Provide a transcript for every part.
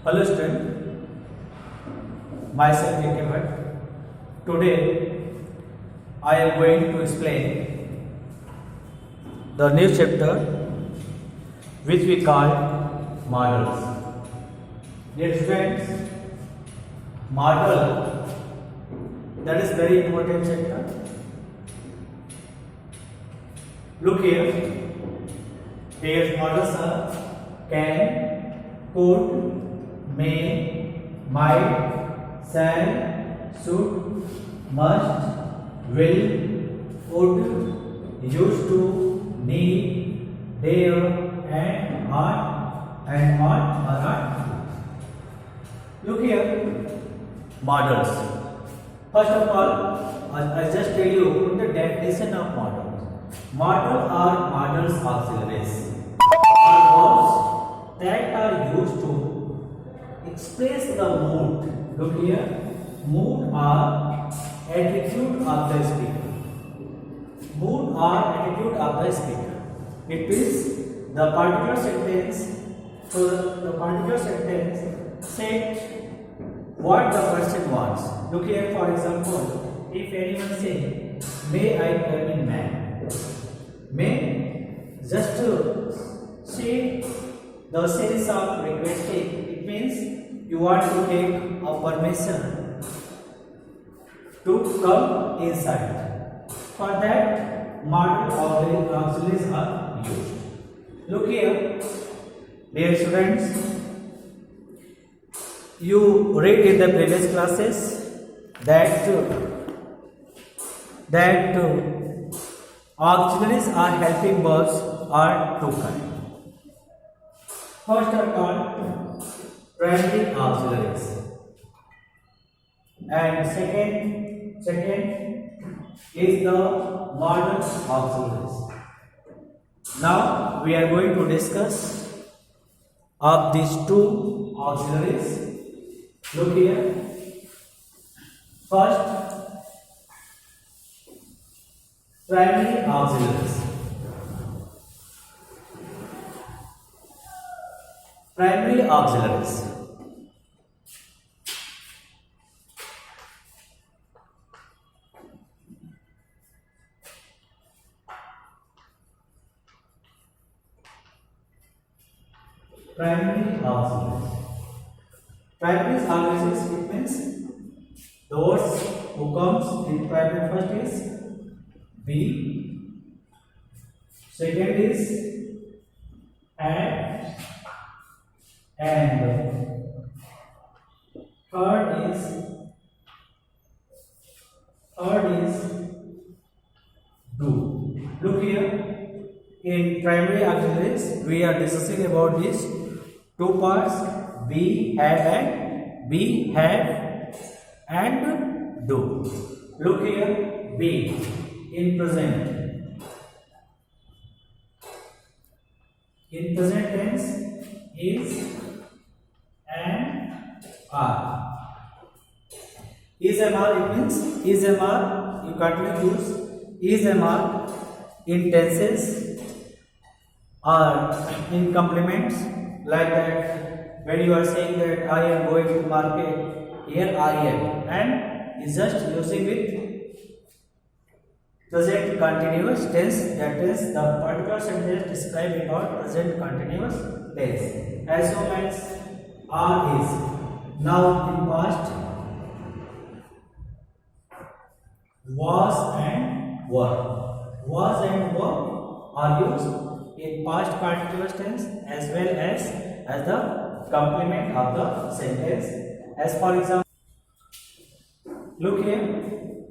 Hello student, myself K.K. Bhatt. Today I am going to explain the new chapter which we call models. Dear students, model, that is very important chapter. Look here, here models are can, could, may, might, shall, should, must, will, would, used to, need, dare, and ought, and ought or not. Look here, models. First of all, I just tell you the definition of models. Models are models auxiliaries, are verbs that are used to express the mood. Look here, mood or attitude of the speaker. Mood or attitude of the speaker. It is the particular sentence. So the particular sentence said what the person wants. Look here, for example, if anyone say, "May I come in, ma'am?" May just to say the sense of requesting. It means you want to take a permission to come inside. For that, model auxiliaries are used. Look here, dear students, you read in the previous classes that auxiliaries are helping verbs are two kinds. First are called primary auxiliaries, and second is the modal auxiliaries. Now we are going to discuss of these two auxiliaries. Look here. First, primary auxiliaries. Primary auxiliaries. Primary auxiliaries. Primary auxiliaries, it means the words who comes in primary first is be, second is and third is do. Look here, in primary auxiliaries we are discussing about these two parts, be, have and do. Look here, be in present. In present tense is and are. Is MR, it means is MR, you can't use is MR in tenses or in complements, like that when you are saying that I am going to market, here I am, and is just using with present continuous tense, that is the particular sentence described in our present continuous tense. As soon as are is. Now in past, was and were. Was and were are used in past continuous tense as well as the complement of the sentence. As for example, look here,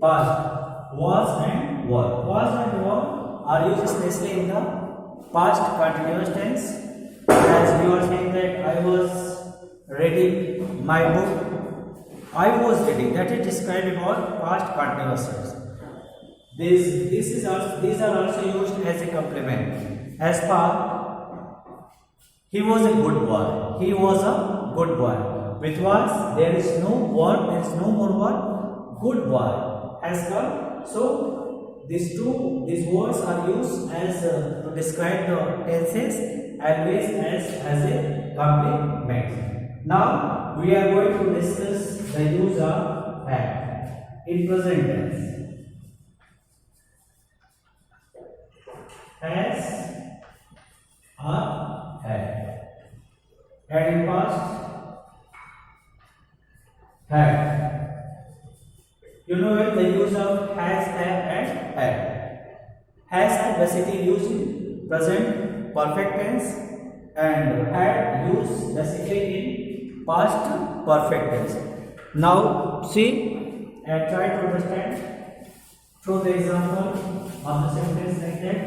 past, was and were. Was and were are used especially in the past continuous tense, as you are saying that I was reading my book. I was reading, that is described in our past continuous tense. These are also used as a complement. As for he was a good boy. He was a good boy. Which was there is no word, there is no more word. Good boy has come. So these words are used as to describe the tenses always as a complement. Now we are going to discuss the use of had in present tense. Has or had. Had in past. Had. You know it, the use of has, have, and had. Has are basically used in present perfect tense, and had used basically in past perfect tense. Now see and try to understand through the example of the sentence like that.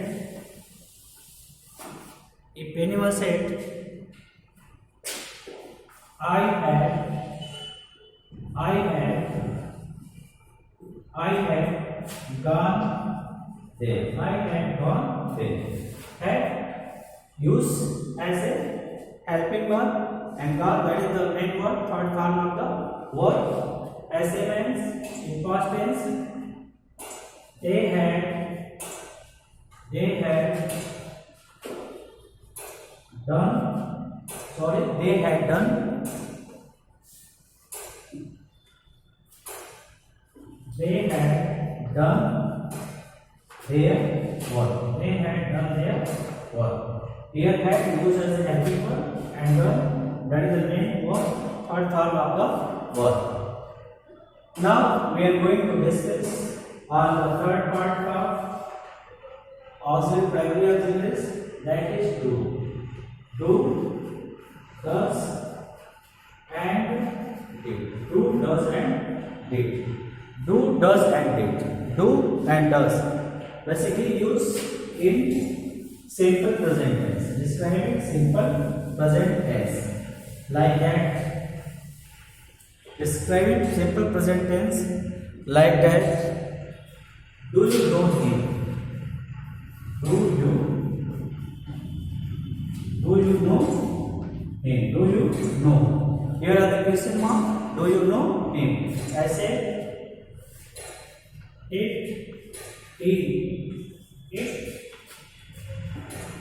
If anyone said, I had gone there. I had gone there. Had used as a helping verb, and gone, that is the main word, third form of the word. As a means in past tense, they had done. Sorry, they had done. They had done their work. They had done their work. Here had used as a helping verb, and done, that is the main word, third form of the verb. Now we are going to discuss on the third part of auxiliary primary auxiliaries, that is do. Do, does, and did. Do, does, and did. Do, does, and did. Do and does basically used in simple present tense, describing simple present tense like that. Describing simple present tense like that. Do you know him? Do you know him? Do you know? Here are the question mark. Do you know him? I say it,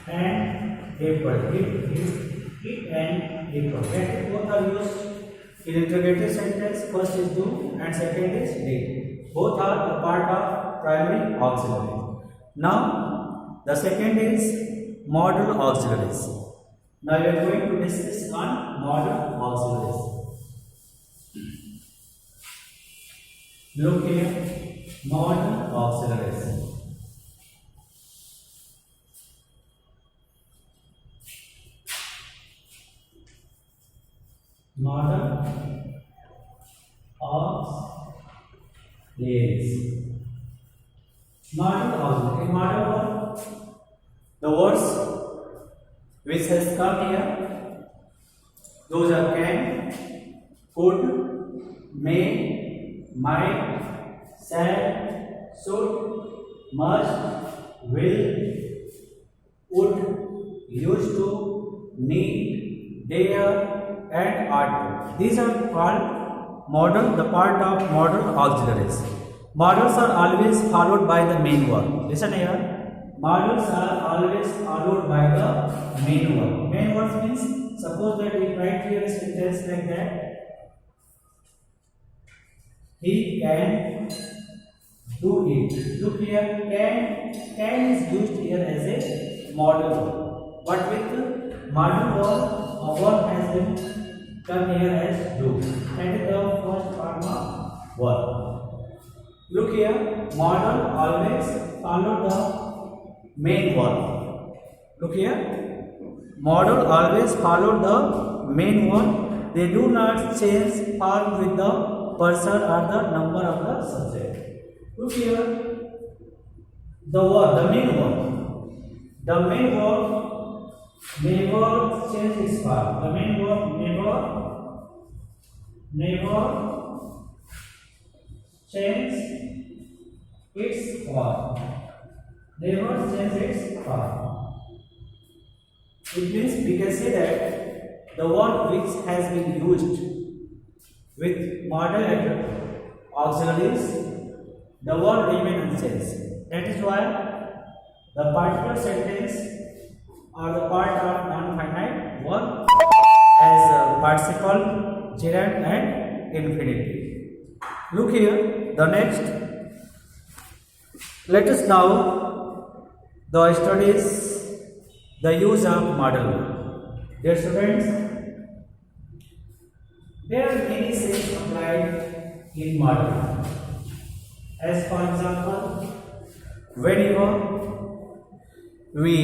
and April. It and April. That both are used in interrogative sentence. First is do and second is did. Both are a part of primary auxiliary. Now the second is modal auxiliaries. Now we are going to discuss on modal auxiliaries. Look here, modal auxiliaries. Modal auxiliaries. Modal auxiliary. In modal one, the words which has come here, those are can, could, may, might, shall, should, must, will, would, used to, need, dare, and ought to. These are called modal, the part of modal auxiliaries. Modals are always followed by the main verb. Listen here. Modals are always followed by the main verb. Main verb means, suppose that we write here a sentence like that. He can do it. Look here, can is used here as a modal verb. But with modal verb, a verb has been come here as do. That is the first form of verb. Look here, modal always follow the main verb. Look here, modal always follow the main verb. They do not change form with the person or the number of the subject. Look here, the word, the main verb. The main verb never change its form. The main verb never change its form. Never change its form. It means we can say that the word which has been used with modal auxiliaries, the word remains unchanged. That is why the particular sentence or the part of non-finite verb as a participle, gerund and infinitive. Look here, the next. Let us now the studies the use of model verb. Dear students, there are many sense applied in model verb. As for example, whenever we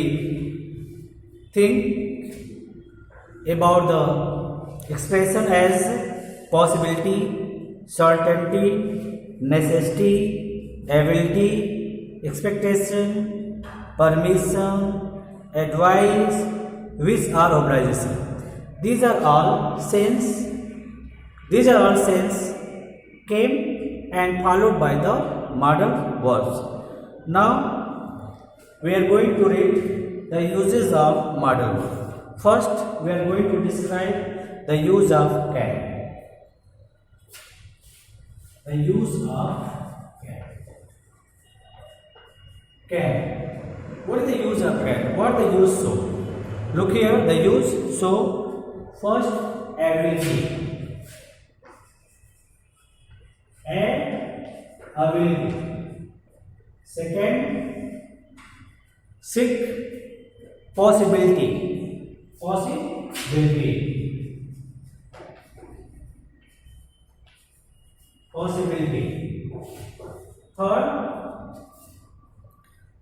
think about the expression as possibility, certainty, necessity, ability, expectation, permission, advice, wish or obligation. These are all sense came and followed by the modal verbs. Now we are going to read the uses of modal verb. First, we are going to describe the use of can. The use of can. Can. What is the use of can? What the use so? Look here, the use so. First, ability. And ability. Second, seek possibility. Possibility. Third,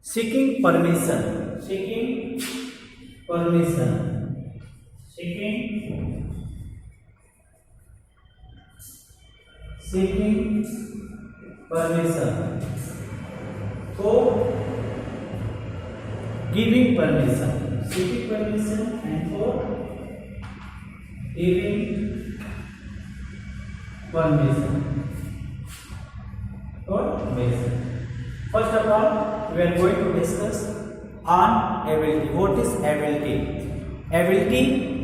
seeking permission. Seeking permission. Fourth, giving permission. Seeking permission and fourth, giving permission. First of all, we are going to discuss on ability. What is ability? Ability